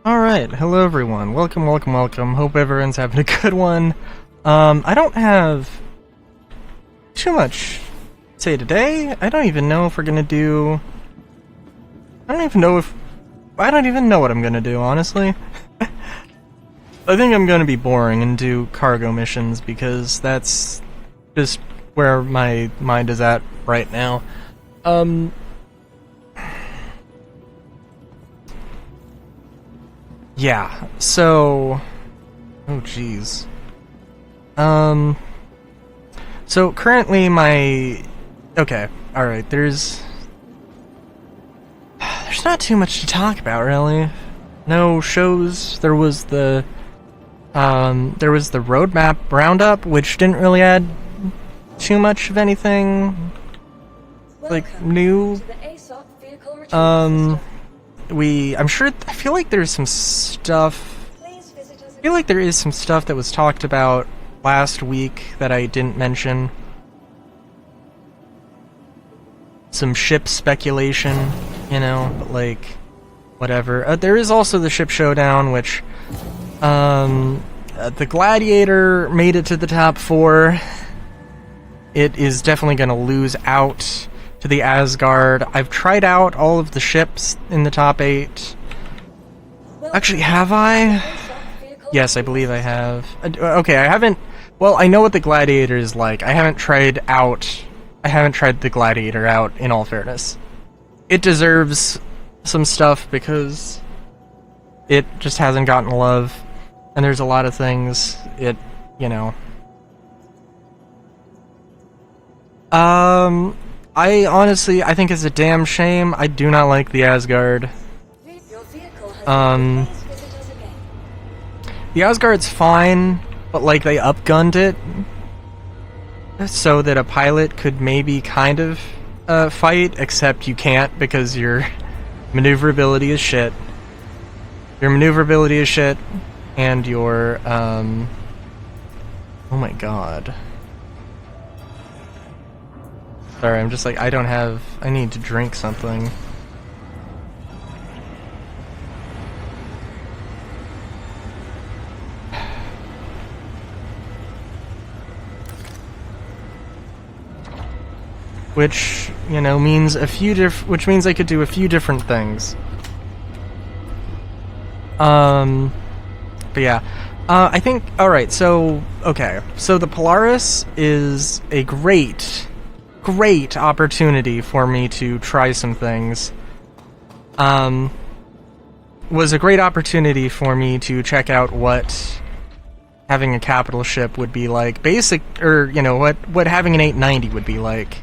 Alright, hello everyone. Welcome, welcome, welcome. Hope everyone's having a good one. I don't have too much to say today. I don't even know if we're gonna do... I don't even know what I'm gonna do, honestly. I think I'm gonna be boring and do cargo missions because that's just where my mind is at right now. Yeah, so... Oh, jeez. So currently my... Okay, alright, there's not too much to talk about, really. No shows. There was the roadmap roundup, which didn't really add too much of anything, like, new. I feel like there's some stuff. I feel like there is some stuff that was talked about last week that I didn't mention. Some ship speculation, you know, but like, whatever. There is also the ship showdown, which, the Gladiator made it to the top 4. It is definitely going to lose out to the Asgard. I've tried out all of the ships in the top 8. Actually, have I? Yes, I believe I have. Okay, I haven't... Well, I know what the Gladiator is like. I haven't tried the Gladiator out, in all fairness. It deserves some stuff because it just hasn't gotten love. And there's a lot of things it, you know... I think it's a damn shame. I do not like the Asgard. The Asgard's fine, but like they upgunned it so that a pilot could maybe kind of fight, except you can't because your maneuverability is shit. Your maneuverability is shit, and your oh my god. Sorry, I'm just like, I need to drink something. Which, you know, means which means I could do a few different things. But yeah. I think, alright, so, okay. So the Polaris is a great opportunity for me to try some things. Was a great opportunity for me to check out what having a capital ship would be like. You know, what having an 890 would be like,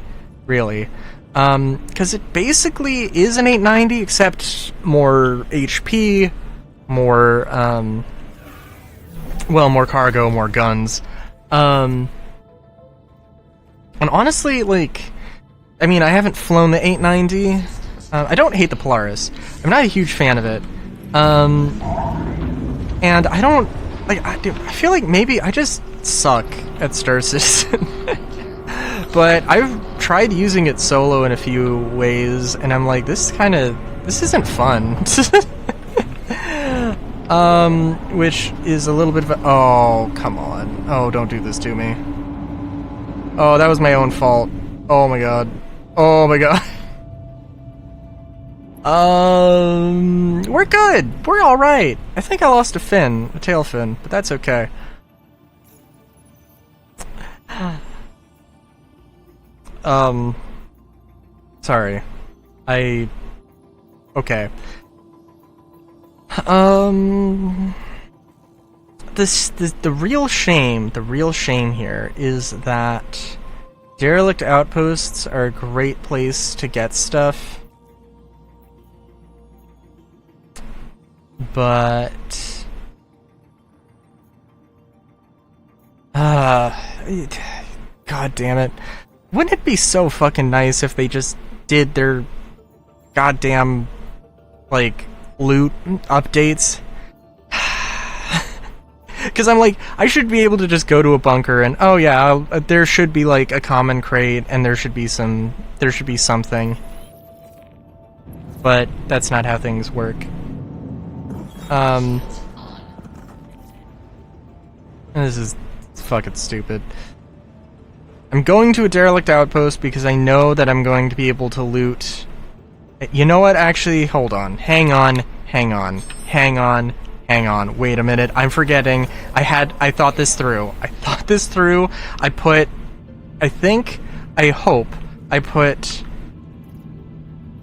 really. Because it basically is an 890, except more HP, more, well, more cargo, more guns. And honestly, like, I mean, I haven't flown the 890. I don't hate the Polaris. I'm not a huge fan of it. And I don't, like, I feel like maybe I just suck at Star Citizen. But I've tried using it solo in a few ways, and I'm like, this isn't fun. Which is a little bit of a, oh, come on. Oh, don't do this to me. Oh, that was my own fault. Oh my god. Oh my god. We're good. We're alright. I think I lost a tail fin, but that's okay. Sorry. Okay. The real shame here is that derelict outposts are a great place to get stuff, but god damn it. Wouldn't it be so fucking nice if they just did their goddamn, like, loot updates? Because I'm like, I should be able to just go to a bunker and, oh yeah, there should be like a common crate and there should be something. But that's not how things work. This is fucking stupid. I'm going to a derelict outpost because I know that I'm going to be able to loot... You know what? Actually, hold on. Hang on. Wait a minute. I'm forgetting. I thought this through. I hope I put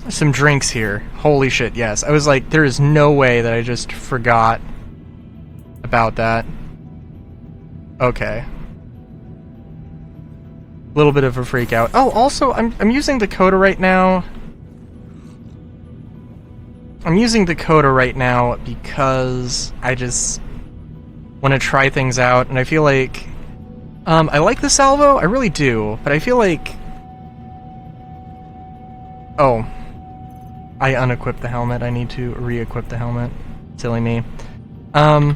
some drinks here. Holy shit, yes. I was like, there is no way that I just forgot about that. Okay. A little bit of a freak out. Oh, also, I'm using Dakota right now. I'm using Dakota right now because I just want to try things out, and I feel like I like the salvo, I really do, but I feel like... Oh. I unequipped the helmet. I need to re-equip the helmet. Silly me. I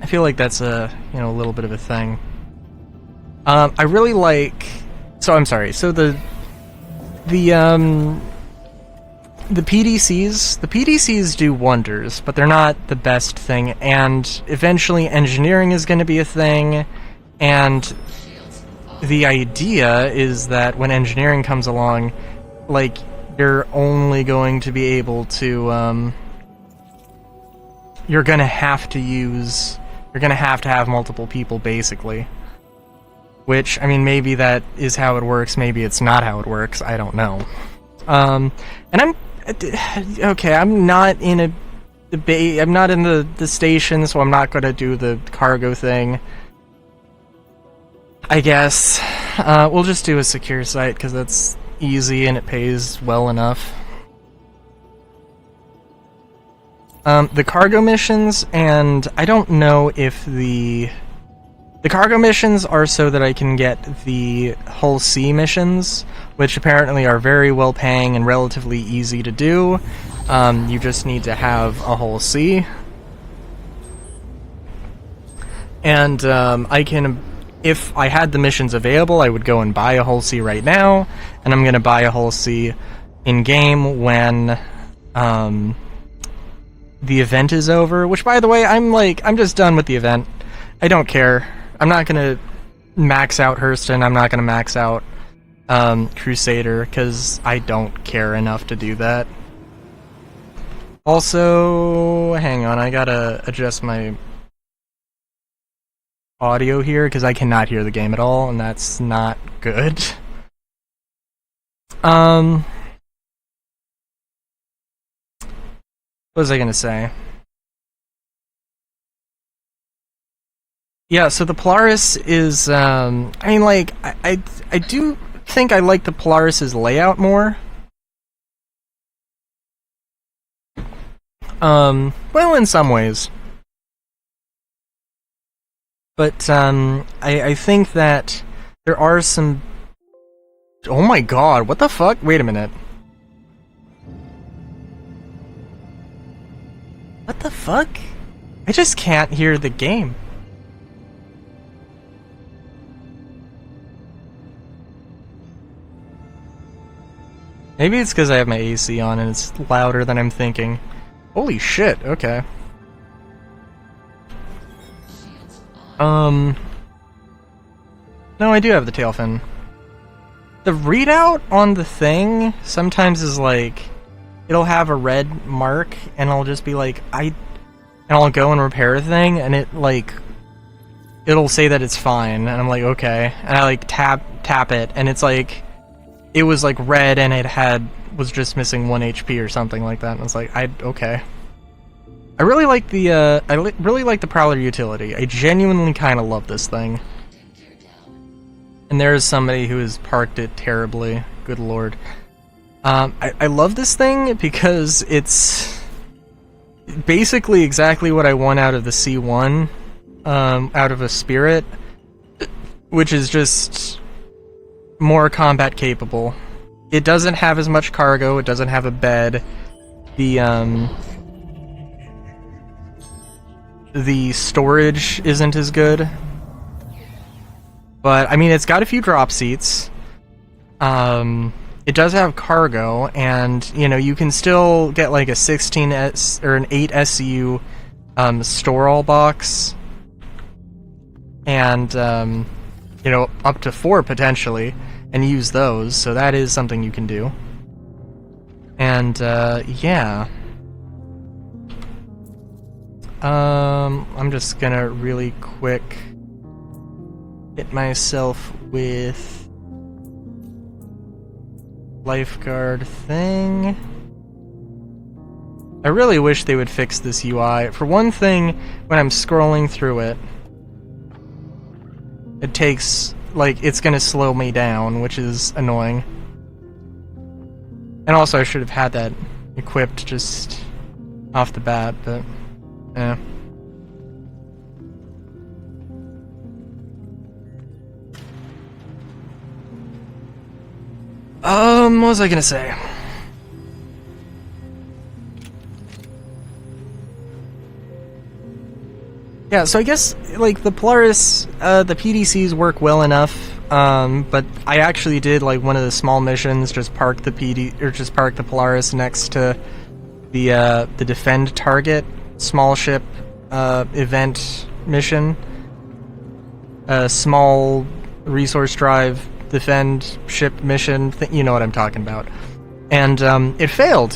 feel like that's a, little bit of a thing. I really like... So, I'm sorry. So, the PDCs do wonders, but they're not the best thing, and eventually engineering is going to be a thing, and the idea is that when engineering comes along, like, you're only going to be able to, you're gonna have to have multiple people, basically. Which, I mean, maybe that is how it works, maybe it's not how it works, I don't know. And I'm not in I'm not in the station, so I'm not gonna do the cargo thing. I guess. We'll just do a secure site, because that's easy and it pays well enough. The cargo missions, and I don't know if the cargo missions are so that I can get the Hull C missions, which apparently are very well paying and relatively easy to do. You just need to have a Hull C. And I can, if I had the missions available, I would go and buy a Hull C right now, and I'm gonna buy a Hull C in-game when the event is over, which, by the way, I'm just done with the event. I don't care. I'm not gonna max out Hurston, I'm not gonna max out Crusader, because I don't care enough to do that. Also, hang on, I gotta adjust my audio here, because I cannot hear the game at all, and that's not good. What was I gonna say? Yeah, so the Polaris is, I mean, like, I do think I like the Polaris's layout more. Well, in some ways. But, I think that there are some... Oh my god, what the fuck? Wait a minute. What the fuck? I just can't hear the game. Maybe it's because I have my AC on and it's louder than I'm thinking. Holy shit, okay. No, I do have the tail fin. The readout on the thing sometimes is like, it'll have a red mark, and I'll just be like, and I'll go and repair the thing, and it, like, it'll say that it's fine, and I'm like, okay. And I, like, tap it, and it's like, it was, like, red, and it was just missing 1 HP or something like that, and it's like, okay. I really like the, really like the Prowler utility. I genuinely kind of love this thing. And there is somebody who has parked it terribly. Good lord. I love this thing because it's basically exactly what I want out of the C1, out of a Spirit, which is just more combat capable. It doesn't have as much cargo, it doesn't have a bed, the storage isn't as good. But, I mean, it's got a few drop seats. it does have cargo, and you know you can still get like a 16S or an 8 SCU store all box, and you know, up to 4 potentially, and use those. So that is something you can do. And yeah. I'm just gonna really quick hit myself with lifeguard thing. I really wish they would fix this UI. For one thing, when I'm scrolling through it, it takes, like, it's gonna slow me down, which is annoying. And also I should have had that equipped just off the bat, but yeah. What was I gonna say? Yeah, so I guess, like, the Polaris, the PDCs work well enough, but I actually did, like, one of the small missions, just park the Polaris next to the defend target small ship, event mission. A small resource drive defend ship mission, you know what I'm talking about. And, it failed.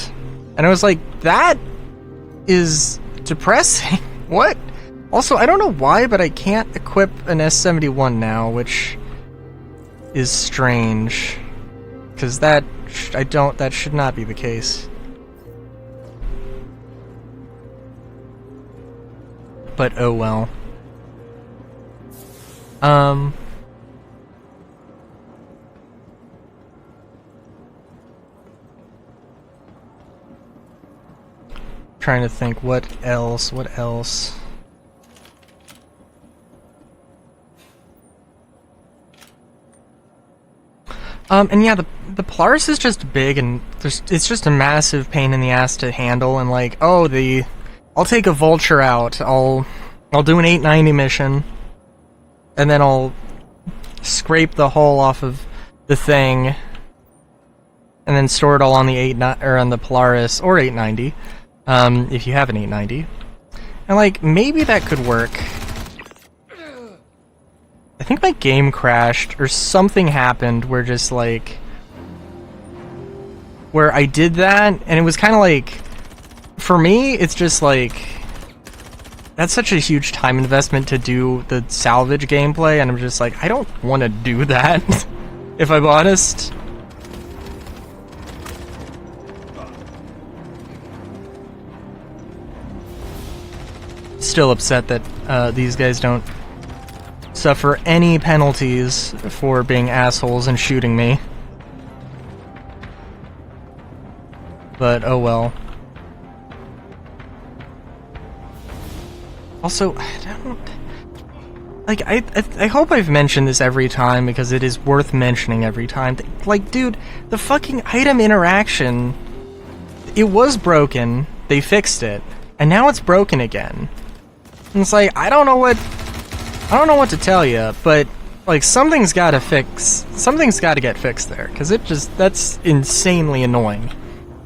And I was like, that is depressing. What? Also, I don't know why, but I can't equip an S-71 now, which is strange. Because that should not be the case. But oh well. Trying to think what else. And yeah, the Polaris is just big, and it's just a massive pain in the ass to handle, and like, oh, I'll take a Vulture out, I'll do an 890 mission, and then I'll scrape the hull off of the thing, and then store it all on the on the Polaris, or 890, if you have an 890. And like, maybe that could work. I think my game crashed, or something happened where just like... where I did that, and it was kind of like... For me, it's just like... that's such a huge time investment to do the salvage gameplay, and I'm just like, I don't want to do that, if I'm honest. Still upset that these guys don't suffer any penalties for being assholes and shooting me. But oh well. Also, I don't... like, I hope I've mentioned this every time, because it is worth mentioning every time. Like, dude, the fucking item interaction... it was broken, they fixed it, and now it's broken again. And it's like, I don't know what to tell you, but like something's got to get fixed there, because that's insanely annoying.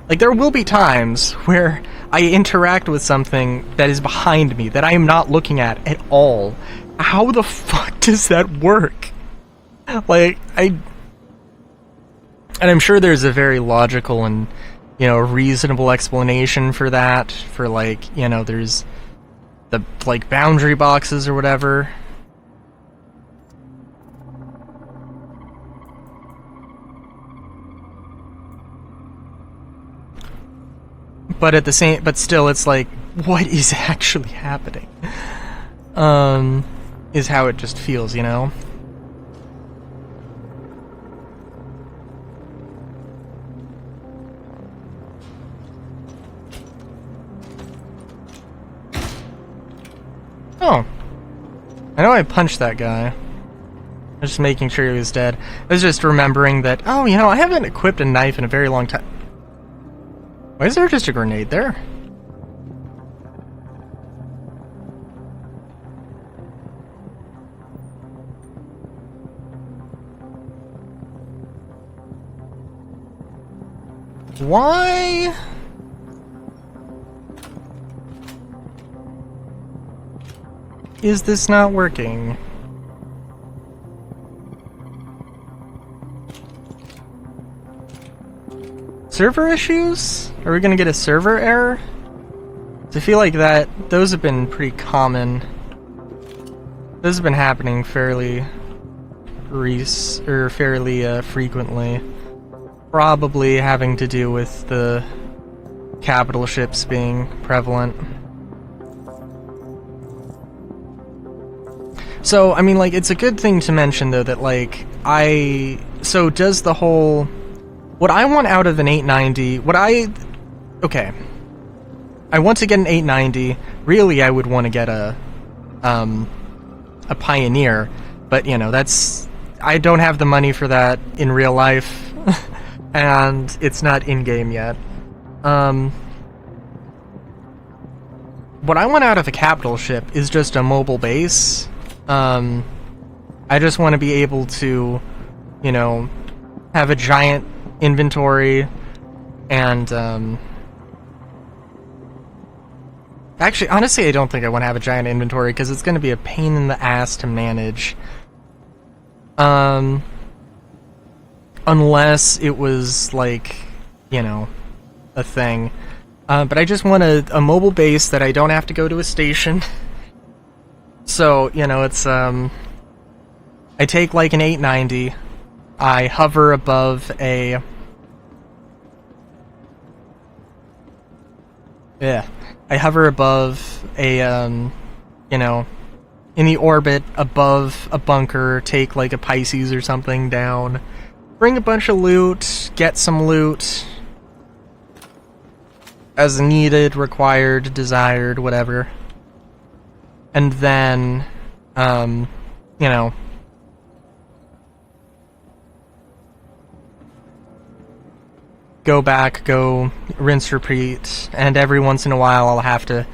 Like, there will be times where I interact with something that is behind me that I am not looking at all. How the fuck does that work? Like, and I'm sure there's a very logical and, you know, reasonable explanation for that, for like, you know, there's the, like, boundary boxes or whatever. But still, it's like, what is actually happening? Is how it just feels, you know? Oh. I know I punched that guy. I was just making sure he was dead. I was just remembering that, oh, you know, I haven't equipped a knife in a very long time. Why is there just a grenade there? Why? Is this not working? Server issues? Are we gonna get a server error? I feel like those have been pretty common. Those have been happening fairly frequently. Probably having to do with the capital ships being prevalent. So, I mean, like, it's a good thing to mention, though, that, like, so does the whole... What I want out of an 890... Okay. I want to get an 890. Really, I would want to get a Pioneer. But, you know, I don't have the money for that in real life. And it's not in-game yet. What I want out of a capital ship is just a mobile base. I just want to be able to, you know, have a giant inventory and, actually, honestly, I don't think I want to have a giant inventory because it's going to be a pain in the ass to manage. Unless it was, like, you know, a thing. But I just want a mobile base that I don't have to go to a station. So, you know, it's, I take, like, an 890. I hover above a... Yeah. I hover above a, you know, in the orbit above a bunker, take, like, a Pisces or something down, bring a bunch of loot, get some loot, as needed, required, desired, whatever. And then, you know, go back, go rinse, repeat, and every once in a while I'll have to,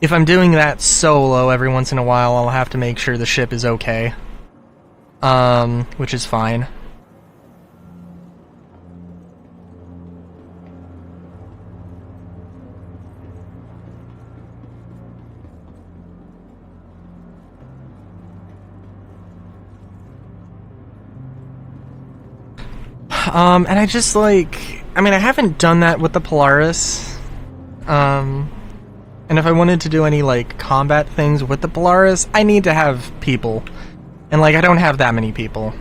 if I'm doing that solo, every once in a while I'll have to make sure the ship is okay. Which is fine. And I just, like... I mean, I haven't done that with the Polaris. And if I wanted to do any, like, combat things with the Polaris, I need to have people. And, like, I don't have that many people.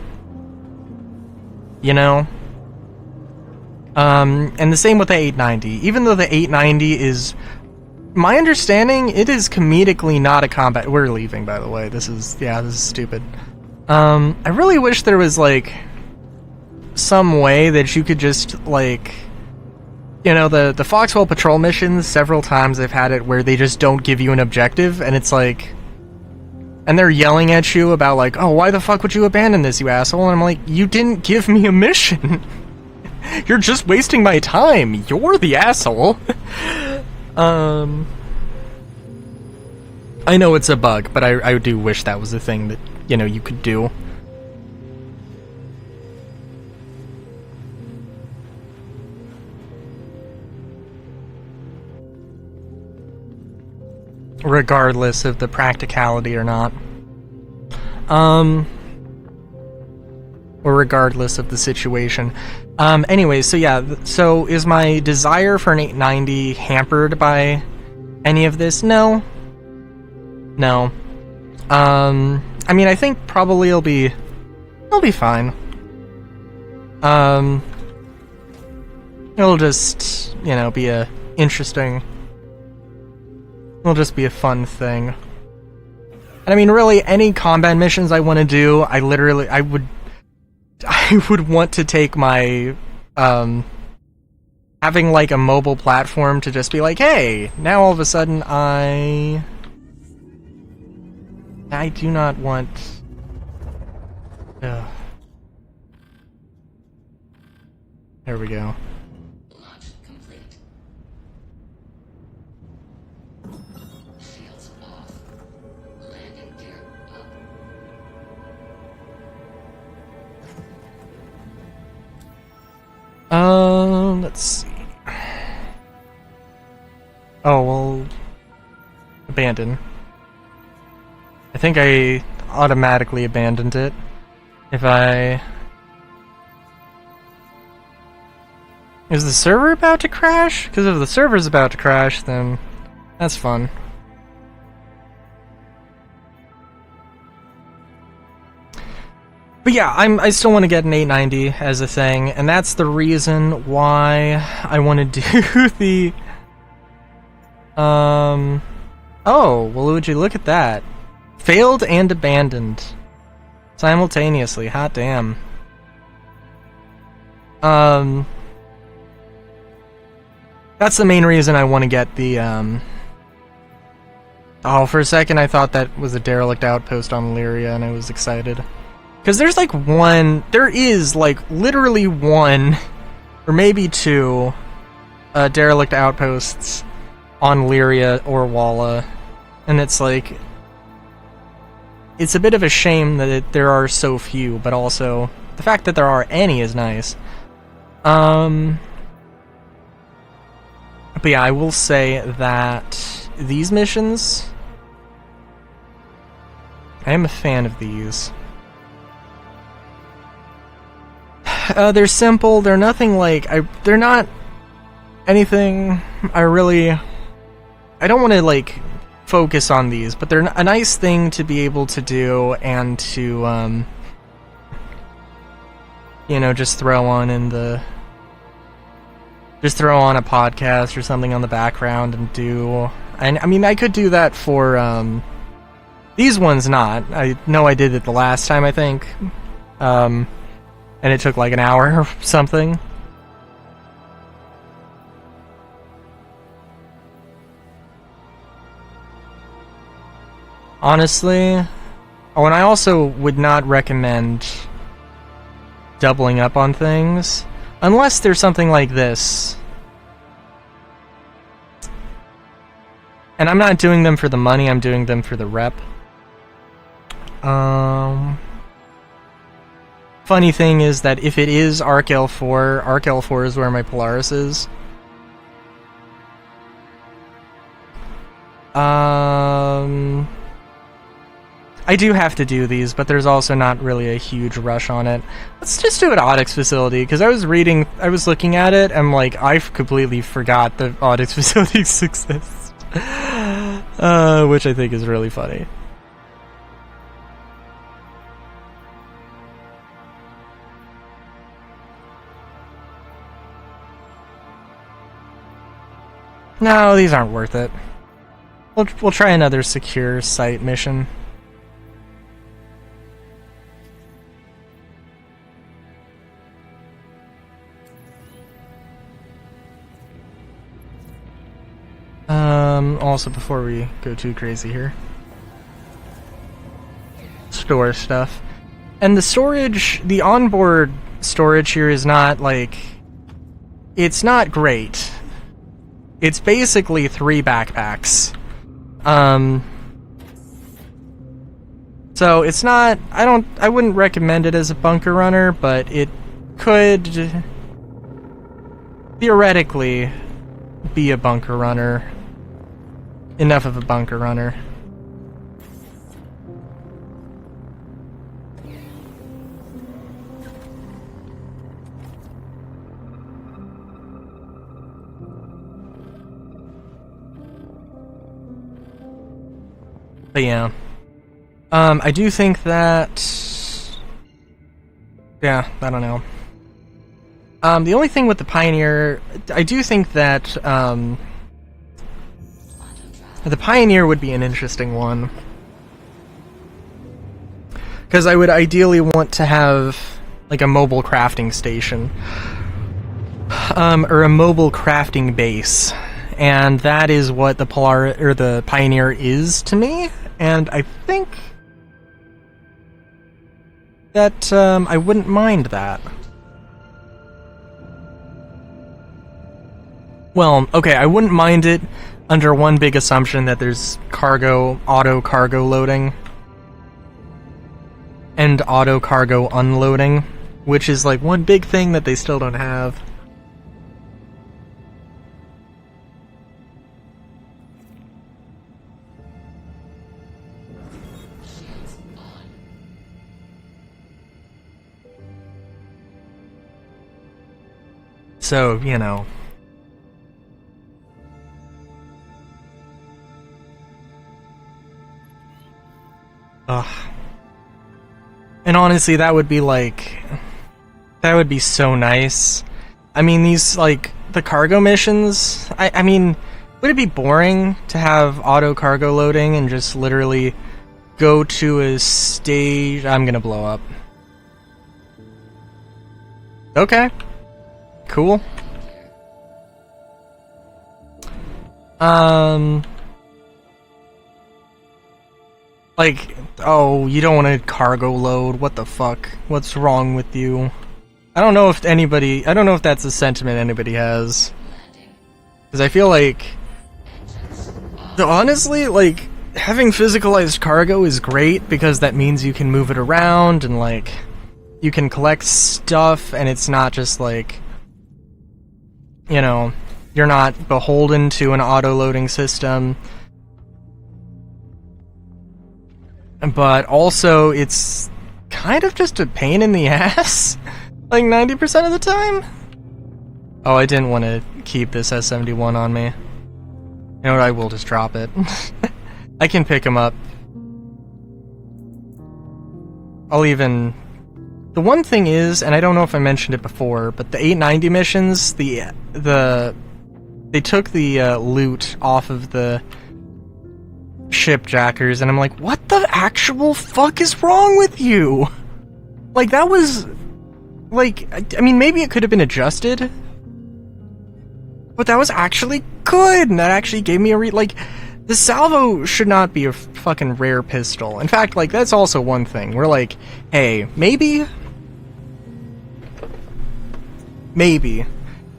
You know? And the same with the 890. Even though the 890 is... My understanding, it is comedically not a combat... We're leaving, by the way. This is stupid. I really wish there was, like... some way that you could just, like, you know, the Foxwell Patrol missions, several times I've had it where they just don't give you an objective, and it's like, and they're yelling at you about, like, oh, why the fuck would you abandon this, you asshole? And I'm like, you didn't give me a mission. You're just wasting my time. You're the asshole. I know it's a bug, but I do wish that was a thing that, you know, you could do. Regardless of the practicality or not. Or regardless of the situation. Anyways, so yeah, so is my desire for an 890 hampered by any of this? No. No. I mean, I think probably it'll be fine. It'll just, you know, be a interesting... It'll just be a fun thing. And I mean, really, any combat missions I want to do, I would want to take my, having, like, a mobile platform to just be like, hey, now all of a sudden I do not want... Ugh. There we go. Let's see. Oh, well... Abandon. I think I automatically abandoned it. If I... Is the server about to crash? Because if the server's about to crash, then that's fun. But yeah, I still want to get an 890 as a thing, and that's the reason why I want to do the... Oh, well, would you look at that. Failed and abandoned. Simultaneously, hot damn. That's the main reason I want to get the, Oh, for a second I thought that was a derelict outpost on Illyria, and I was excited. Because there's like one... There is, like, literally one, or maybe two, derelict outposts on Illyria or Walla. And it's like... It's a bit of a shame that there are so few, but also the fact that there are any is nice. But yeah, I will say that these missions, I am a fan of these. They're simple, they're nothing like, they're not anything I don't want to like focus on these, but they're a nice thing to be able to do and to, you know, just throw on in the... Just throw on a podcast or something on the background and do... And I mean, I could do that for, these ones not. I know I did it the last time, I think. And it took like an hour or something. Honestly... Oh, and I also would not recommend doubling up on things. Unless there's something like this. And I'm not doing them for the money, I'm doing them for the rep. Funny thing is that if it is Arc L4, Arc L4 is where my Polaris is. I do have to do these, but there's also not really a huge rush on it. Let's just do an Audix facility, because I was looking at it, and like, I completely forgot that Audix facilities exist. Which I think is really funny. No, these aren't worth it. We'll try another secure site mission. Also, before we go too crazy here, store stuff. And the storage, the onboard storage here is not like, it's not great. It's basically 3 backpacks. So it's not, I wouldn't recommend it as a bunker runner, but it could theoretically be a bunker runner. Enough of a bunker runner. But yeah. I do think that... Yeah, I don't know. The only thing with the Pioneer... I do think that, the Pioneer would be an interesting one. Because I would ideally want to have, like, a mobile crafting station. Or a mobile crafting base. And that is what the the Pioneer is to me. And I think that I wouldn't mind that. Well, okay, I wouldn't mind it under one big assumption that there's auto cargo loading and auto cargo unloading, which is like one big thing that they still don't have. So, you know. Ugh. And honestly, that would be like... That would be so nice. I mean, these, like, the cargo missions... I mean, would it be boring to have auto cargo loading and just literally go to a stage... I'm gonna blow up. Okay. Cool. Like, oh, you don't want to cargo load, what the fuck? What's wrong with you? I don't know if that's a sentiment anybody has. Because I feel like... honestly, like, having physicalized cargo is great because that means you can move it around and, like, you can collect stuff and it's not just, like, you know, you're not beholden to an auto-loading system. But also, it's kind of just a pain in the ass, like 90% of the time. Oh, I didn't want to keep this S71 on me. You know what, I will just drop it. I can pick him up. I'll even... The one thing is, and I don't know if I mentioned it before, but the 890 missions, they took the loot off of the shipjackers, and I'm like, what the actual fuck is wrong with you? Like, that was... Like, I mean, maybe it could have been adjusted, but that was actually good, and that actually gave me a like, the salvo should not be a fucking rare pistol. In fact, like, that's also one thing. We're like, hey, maybe,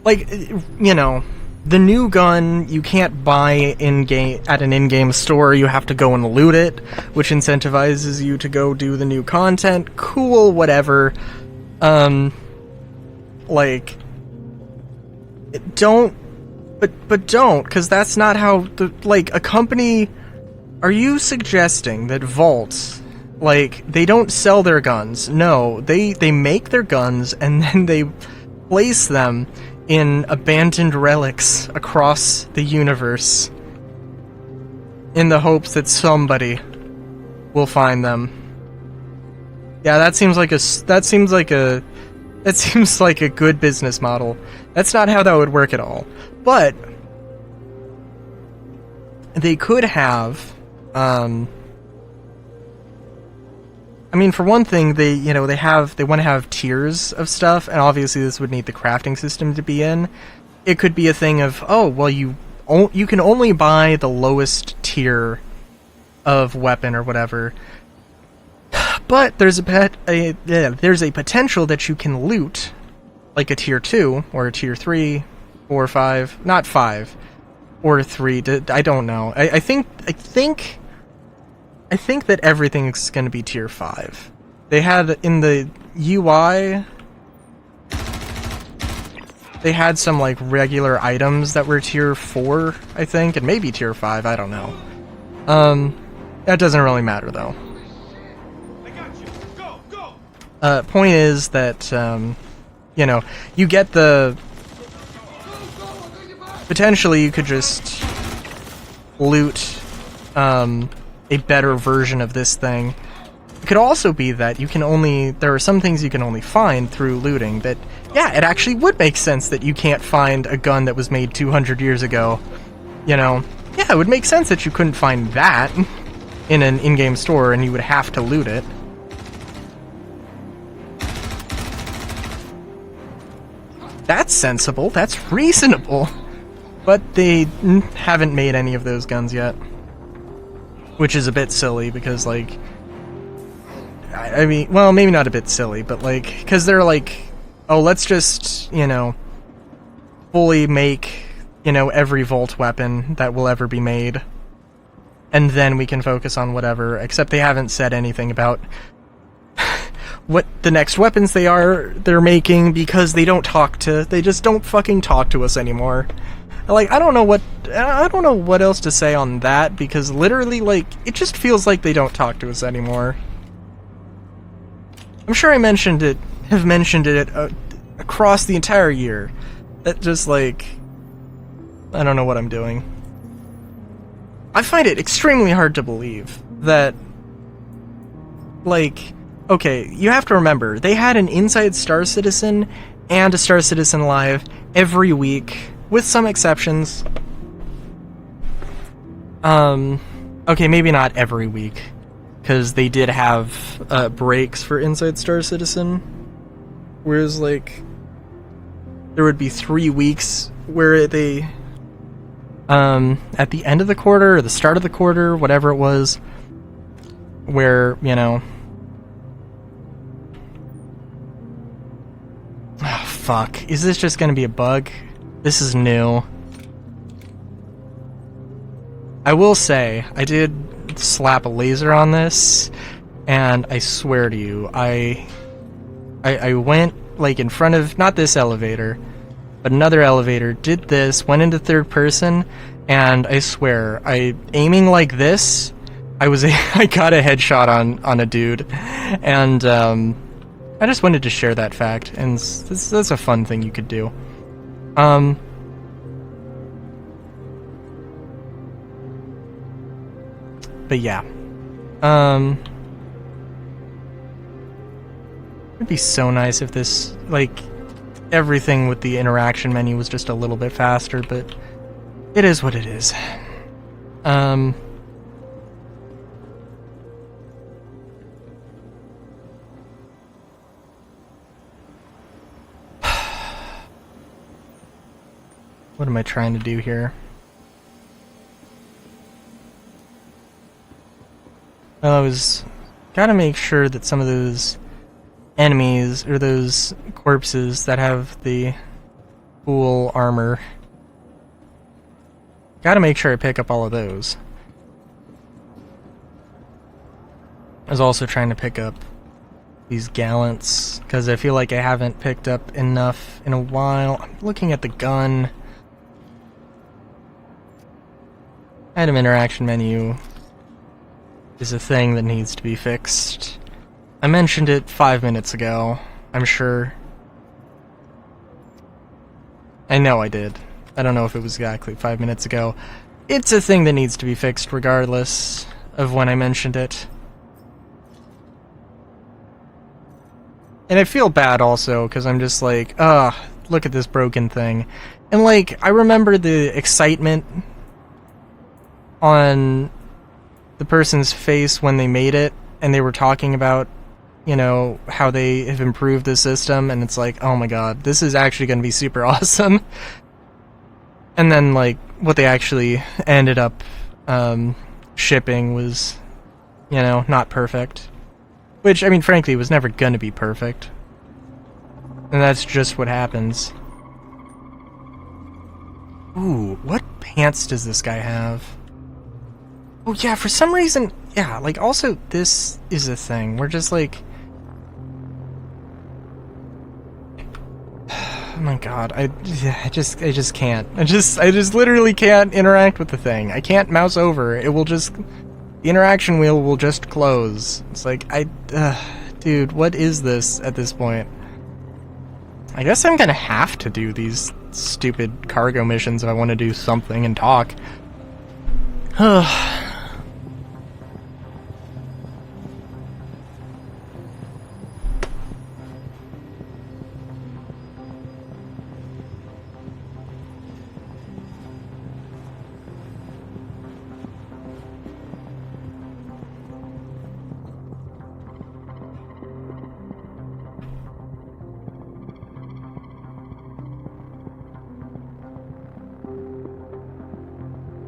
like, you know, the new gun you can't buy in-game at an in-game store, you have to go and loot it, which incentivizes you to go do the new content. Cool, whatever. Like, don't, but don't, because that's not how, like, a company... Are you suggesting that Vault, like, they don't sell their guns? No, they make their guns, and then they place them in abandoned relics across the universe in the hopes that somebody will find them. Yeah, that seems like a good business model. That's not how that would work at all. But they could have, I mean, for one thing, they want to have tiers of stuff, and obviously this would need the crafting system to be in. It could be a thing of, oh, well, you can only buy the lowest tier of weapon or whatever, but there's a potential that you can loot, like a tier 2 or a tier 3 or 5, not 5 or 3. I don't know. I think that everything is going to be tier 5. They had in the UI, they had some like regular items that were tier 4, I think, and maybe tier 5, I don't know. That doesn't really matter though. I got you. Go, go. Point is that, you know, you get the... Potentially you could just loot, a better version of this thing. It could also be that you can only... There are some things you can only find through looting that, yeah, it actually would make sense that you can't find a gun that was made 200 years ago. You know? Yeah, it would make sense that you couldn't find that in an in-game store and you would have to loot it. That's sensible. That's reasonable. But they haven't made any of those guns yet. Which is a bit silly because, like... I mean, well, maybe not a bit silly, but, like... Because they're like, oh, let's just, you know, fully make, you know, every Volt weapon that will ever be made. And then we can focus on whatever. Except they haven't said anything about what the next weapons they're making, because they just don't fucking talk to us anymore. Like, I don't know what else to say on that, because literally, like, it just feels like they don't talk to us anymore. I'm sure I have mentioned it across the entire year, It just like... I don't know what I'm doing. I find it extremely hard to believe that... Like, okay, you have to remember, they had an Inside Star Citizen and a Star Citizen Live every week, with some exceptions. Okay, maybe not every week, because they did have breaks for Inside Star Citizen, whereas, like, there would be 3 weeks where they, at the end of the quarter, or the start of the quarter, whatever it was, where, you know... Oh, fuck. Is this just gonna be a bug? This is new. I will say, I did slap a laser on this, and I swear to you, I went, like, in front of, not this elevator, but another elevator, did this, went into third person, and I swear, aiming like this, I got a headshot on a dude, and, I just wanted to share that fact, and that's a fun thing you could do. But yeah. It'd be so nice if this, like, everything with the interaction menu was just a little bit faster, but it is what it is. What am I trying to do here? Well, I was... Gotta make sure that some of those enemies, or those corpses that have the cool armor... Gotta make sure I pick up all of those. I was also trying to pick up these gallants, because I feel like I haven't picked up enough in a while. I'm looking at the gun. Item interaction menu is a thing that needs to be fixed. I mentioned it 5 minutes ago, I'm sure. I know I did. I don't know if it was exactly 5 minutes ago. It's a thing that needs to be fixed regardless of when I mentioned it. And I feel bad also, because I'm just like, look at this broken thing. And like, I remember the excitement on the person's face when they made it, and they were talking about, you know, how they have improved the system, and it's like, oh my god, this is actually going to be super awesome. And then, like, what they actually ended up shipping was, you know, not perfect. Which, I mean, frankly, was never going to be perfect. And that's just what happens. Ooh, what pants does this guy have? Oh yeah, for some reason, yeah, like, also, this is a thing. We're just like... Oh my god, I just can't. I just literally can't interact with the thing. I can't mouse over. It will just... The interaction wheel will just close. It's like, dude, what is this at this point? I guess I'm gonna have to do these stupid cargo missions if I want to do something and talk.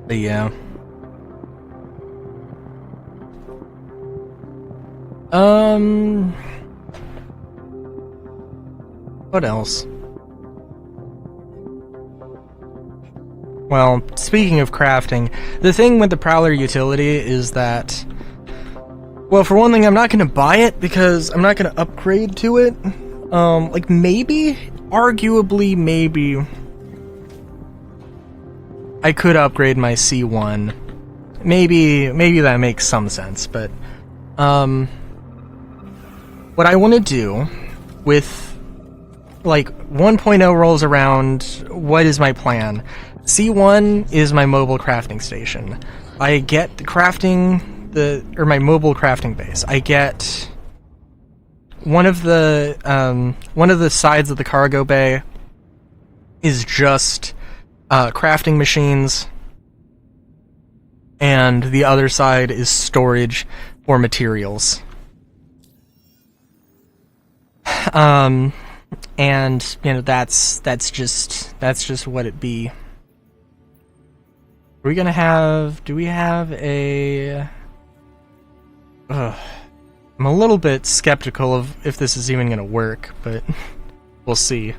But yeah. What else? Well, speaking of crafting, the thing with the Prowler utility is that... Well, for one thing, I'm not gonna buy it because I'm not gonna upgrade to it. Like, maybe, arguably, maybe... I could upgrade my C1. Maybe that makes some sense, but... What I want to do with like 1.0 rolls around, what is my plan? C1 is my mobile crafting station. I get the my mobile crafting base. I get one of the sides of the cargo bay is just crafting machines, and the other side is storage for materials. And that's just what it be. Are we gonna have? Do we have a? I'm a little bit skeptical of if this is even gonna work, but we'll see.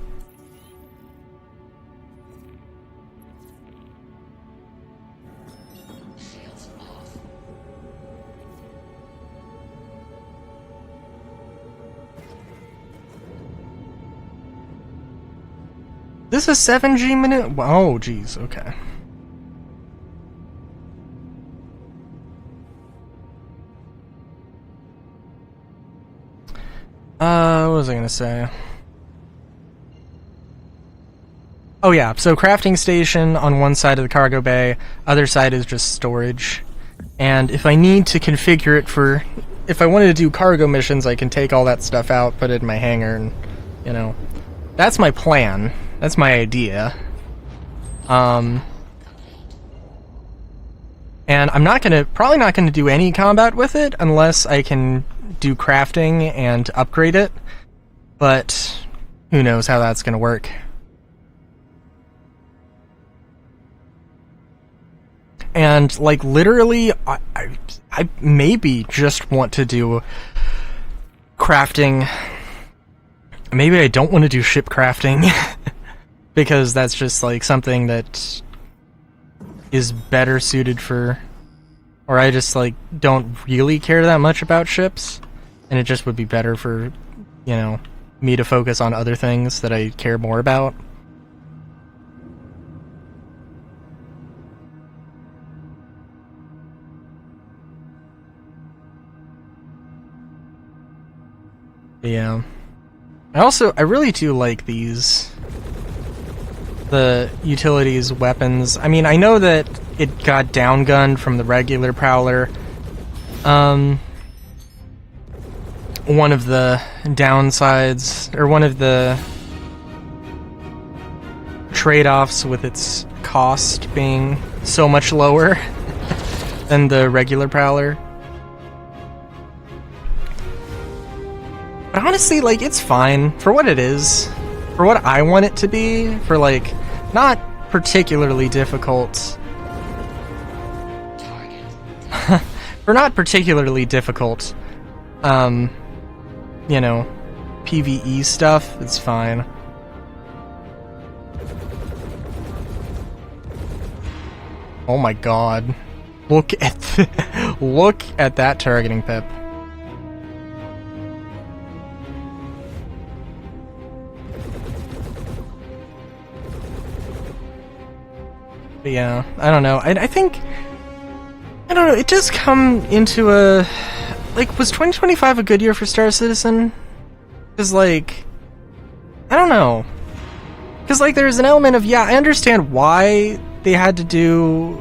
This is 7G minute? Oh, geez, okay. What was I gonna say? Oh yeah, so crafting station on one side of the cargo bay, other side is just storage. And if I need to configure it for... If I wanted to do cargo missions, I can take all that stuff out, put it in my hangar, and, you know... That's my plan. That's my idea. And I'm probably not gonna do any combat with it unless I can do crafting and upgrade it. But who knows how that's gonna work. And like literally, I maybe just want to do crafting. Maybe I don't want to do ship crafting. Because that's just like something that is better suited for, or I just like don't really care that much about ships, and it just would be better for, you know, me to focus on other things that I care more about. Yeah. I really do like these. The utilities weapons. I mean, I know that it got downgunned from the regular Prowler. One of the downsides, or one of the trade-offs with its cost being so much lower than the regular Prowler. But honestly, like, it's fine for what it is. For what I want it to be, for like, not particularly difficult. For not particularly difficult, you know, PvE stuff, it's fine. Oh my god. Look at that targeting pip. But yeah, I don't know. I think... I don't know, it does come into a... Like, was 2025 a good year for Star Citizen? Because, like... I don't know. Because, like, there's an element of, yeah, I understand why they had to do...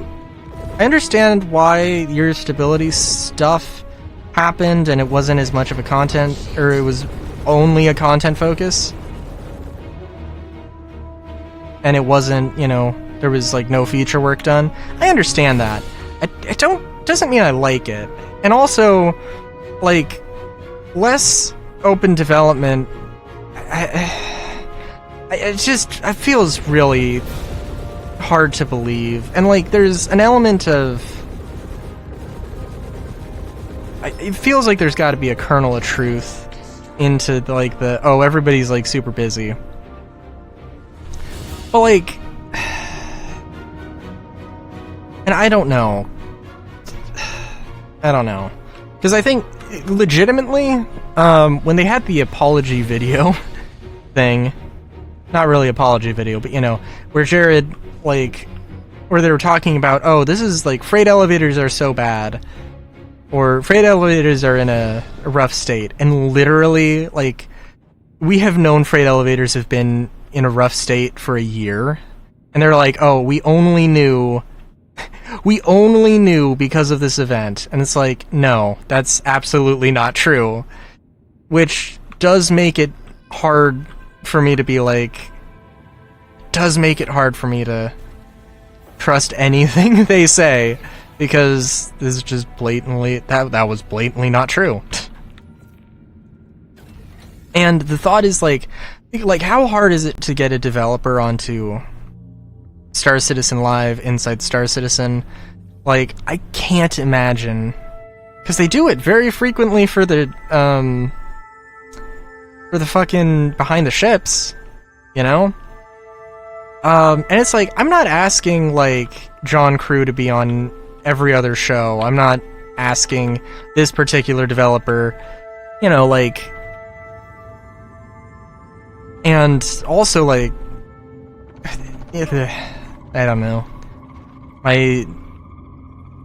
I understand why your stability stuff happened and it wasn't as much of a content... Or it was only a content focus. And it wasn't, you know... There was like no feature work done. I understand that. Doesn't mean I like it. And also, like, less open development. It feels really hard to believe. And like, there's an element of. It feels like there's got to be a kernel of truth into like everybody's like super busy. But like. And I don't know. Because I think, legitimately, when they had the apology video thing, not really apology video, but, you know, where Jared, like, where they were talking about, oh, this is, like, freight elevators are so bad, or freight elevators are in a rough state, and literally, like, we have known freight elevators have been in a rough state for a year, and they're like, oh, we only knew because of this event. And it's like, no, that's absolutely not true. Which does make it hard for me to be like, does make it hard for me to trust anything they say, because this is just blatantly, that was blatantly not true. And the thought is like how hard is it to get a developer onto Star Citizen Live inside Star Citizen? Like, I can't imagine, because they do it very frequently for the fucking behind the ships, you know? And it's like, I'm not asking, like, John Crew to be on every other show. I'm not asking this particular developer, you know, like... And also, like... I don't know. My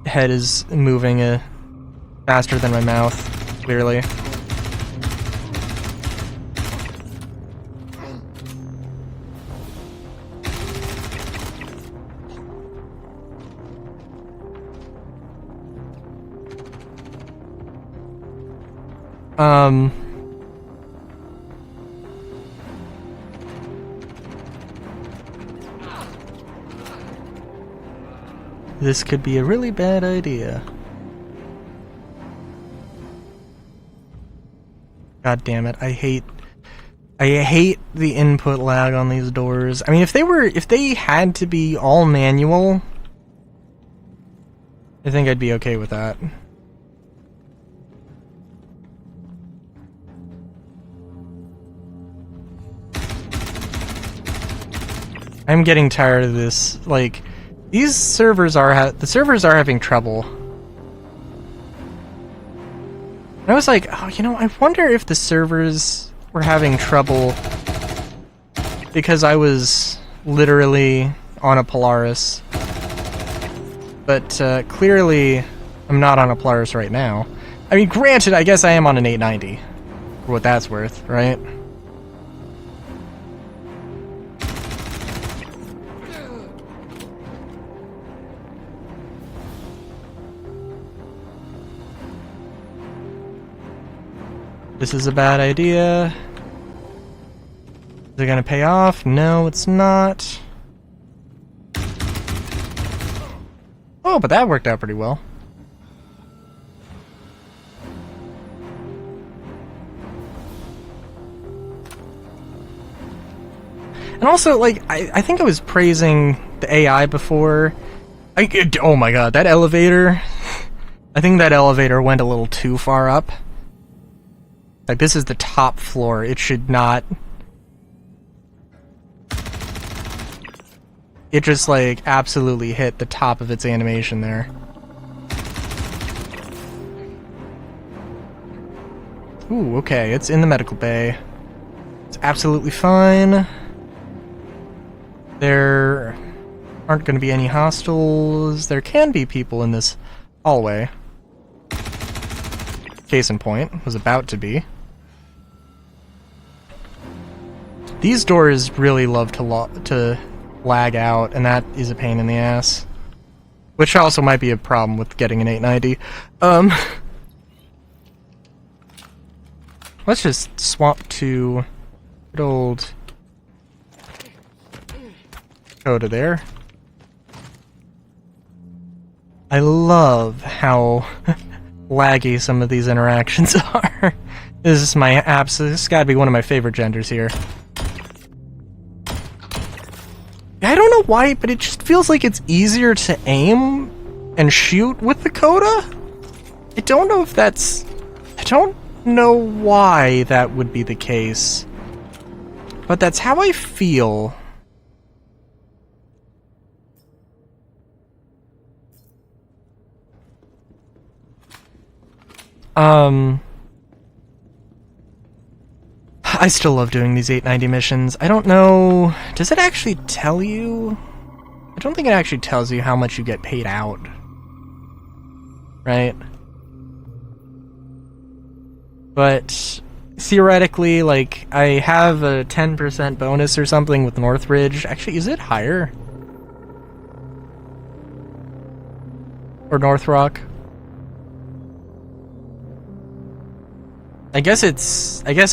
head is moving faster than my mouth, clearly. This could be a really bad idea. God damn it, I hate the input lag on these doors. I mean, if they had to be all manual, I think I'd be okay with that. I'm getting tired of this. Like, these servers are having trouble. And I was like, oh, you know, I wonder if the servers were having trouble because I was literally on a Polaris. But clearly, I'm not on a Polaris right now. I mean, granted, I guess I am on an 890, for what that's worth, right? This is a bad idea. Is it gonna pay off? No, it's not. Oh, but that worked out pretty well. And also, like, I think I was praising the AI before. Oh my god, that elevator. I think that elevator went a little too far up. Like, this is the top floor. It should not... It just, like, absolutely hit the top of its animation there. Ooh, okay, it's in the medical bay. It's absolutely fine. There aren't going to be any hostiles. There can be people in this hallway. Case in point, was about to be. These doors really love to lag out, and that is a pain in the ass. Which also might be a problem with getting an 890. Let's just swap to good old Coda there. I love how laggy some of these interactions are. This is my absolute... This has got to be one of my favorite genders here. I don't know why, but it just feels like it's easier to aim and shoot with the Coda. I don't know if that's... I don't know why that would be the case. But that's how I feel. I still love doing these 890 missions. I don't know... Does it actually tell you? I don't think it actually tells you how much you get paid out. Right? But theoretically, like, I have a 10% bonus or something with Northridge. Actually, is it higher? Or North Rock? I guess I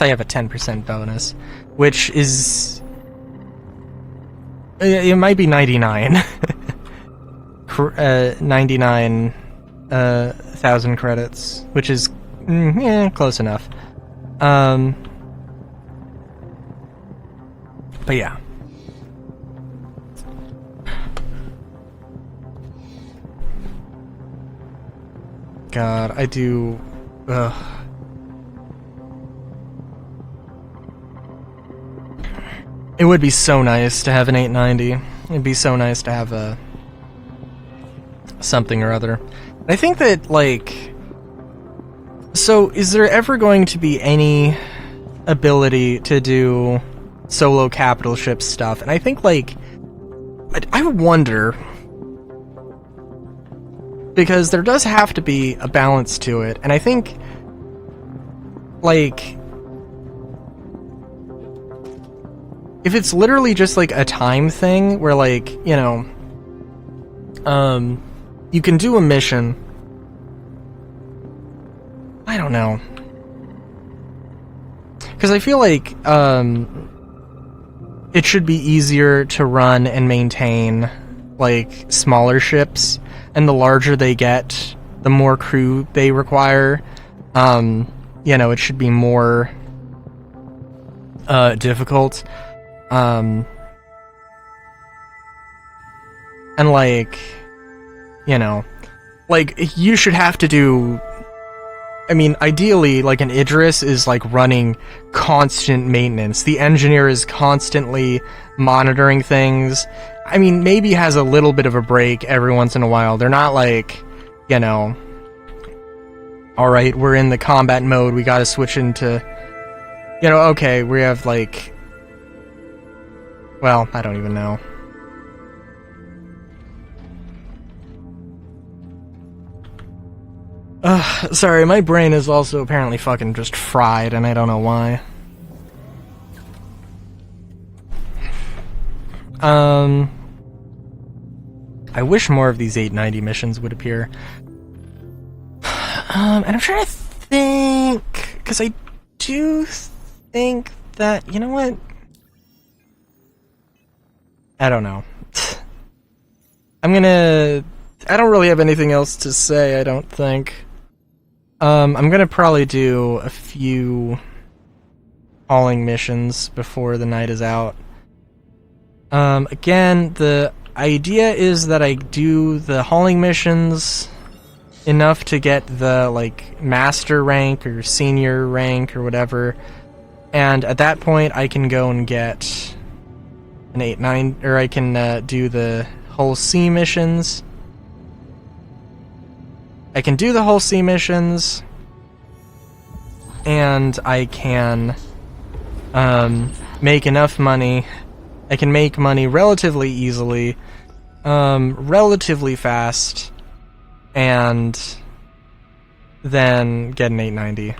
have a 10% bonus, which is... It might be 99. 99,000 credits, which is, close enough. But yeah. God, I do... It would be so nice to have an 890. It'd be so nice to have a... something or other. I think that, like... So, is there ever going to be any ability to do solo capital ship stuff? And I think, like... I wonder... Because there does have to be a balance to it, and I think... Like... If it's literally just, like, a time thing, where, like, you know... You can do a mission... I don't know. Because I feel like, it should be easier to run and maintain, like, smaller ships, and the larger they get, the more crew they require. You know, it should be more, difficult. And, like, you know, like, you should have to do... I mean, ideally, like, an Idris is, like, running constant maintenance. The engineer is constantly monitoring things. I mean, maybe has a little bit of a break every once in a while. They're not, like, you know, alright, we're in the combat mode, we gotta switch into... You know, okay, we have, like... Well, I don't even know. Sorry, my brain is also apparently fucking just fried, and I don't know why. I wish more of these 890 missions would appear. And I'm trying to think... Because I do think that... You know what? I don't know. I'm gonna... I don't really have anything else to say, I don't think. I'm gonna probably do a few hauling missions before the night is out. Again, the idea is that I do the hauling missions enough to get the, like, master rank or senior rank or whatever, and at that point I can go and get an 8-9, or I can do the whole C missions. I can do the whole C missions, and I can make enough money. I can make money relatively easily, relatively fast, and then get an 890.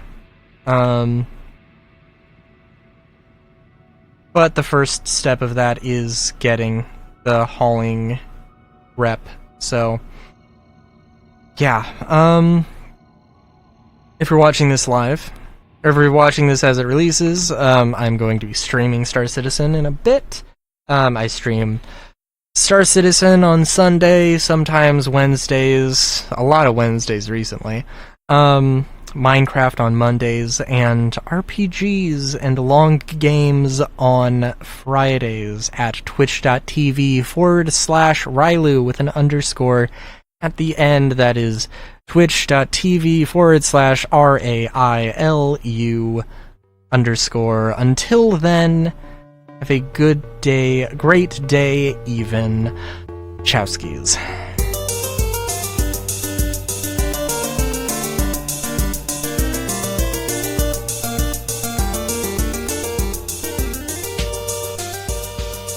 But the first step of that is getting the hauling rep, so... Yeah, if you're watching this live, or if you're watching this as it releases, I'm going to be streaming Star Citizen in a bit. I stream Star Citizen on Sunday, sometimes Wednesdays, a lot of Wednesdays recently, Minecraft on Mondays, and RPGs and long games on Fridays at twitch.tv/Rylu with an underscore at the end. That is twitch.tv/RAILU underscore. Until then, have a good day, great day even. Chowskis.